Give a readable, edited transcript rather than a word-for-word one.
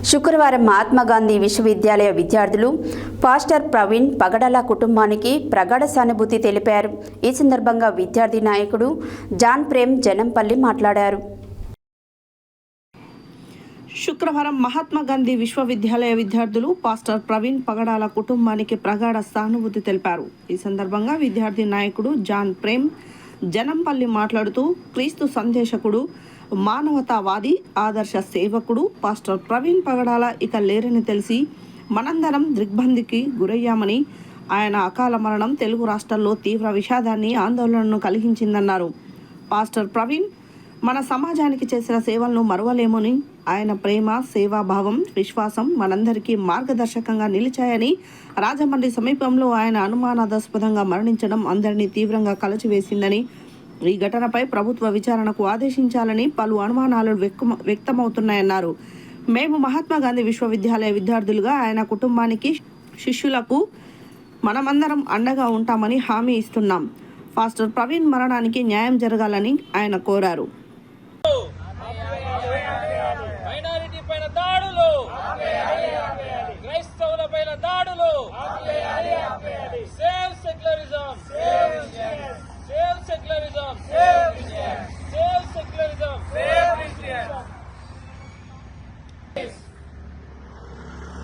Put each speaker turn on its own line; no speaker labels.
శుక్రవారం మహాత్మా గాంధీ విశ్వవిద్యాలయ విద్యార్థులు పాస్టర్ ప్రవీణ్ పగడాల కుటుంబానికి ప్రగాఢ సానుభూతి తెలిపారు. ఈ సందర్భంగా విద్యార్థి నాయకుడు జాన్ ప్రేమ్ జనంపల్లి మాట్లాడారు.
శుక్రవారం మహాత్మా గాంధీ విశ్వవిద్యాలయ విద్యార్థులు పాస్టర్ ప్రవీణ్ పగడాల కుటుంబానికి ప్రగాఢ సానుభూతి తెలిపారు. ఈ సందర్భంగా విద్యార్థి నాయకుడు జాన్ ప్రేమ్ జనంపల్లి మాట్లాడుతూ, క్రీస్తు సందేశకుడు, మానవతావాది, ఆదర్శ సేవకుడు పాస్టర్ ప్రవీణ్ పగడాల ఇక లేరని తెలిసి మనందరం దిగ్బంధికి గురయ్యామని, ఆయన అకాల మరణం తెలుగు రాష్ట్రాల్లో తీవ్ర విషాదాన్ని, ఆందోళనను కలిగించిందన్నారు. పాస్టర్ ప్రవీణ్ మన సమాజానికి చేసిన సేవలను మరువలేమని, ఆయన ప్రేమ, సేవాభావం, విశ్వాసం మనందరికీ మార్గదర్శకంగా నిలిచాయని, రాజమండ్రి సమీపంలో ఆయన అనుమానాస్పదంగా మరణించడం అందరినీ తీవ్రంగా కలచివేసిందని, ఈ ఘటనపై ప్రభుత్వ విచారణకు ఆదేశించాలని పలు అనుమానాలు వ్యక్తమవుతున్నాయన్నారు. మేము మహాత్మా గాంధీ విశ్వవిద్యాలయ విద్యార్థులుగా ఆయన కుటుంబానికి, శిష్యులకు మనమందరం అండగా ఉంటామని హామీ ఇస్తున్నాం. పాస్టర్ ప్రవీణ్ మరణానికి న్యాయం జరగాలని ఆయన కోరారు.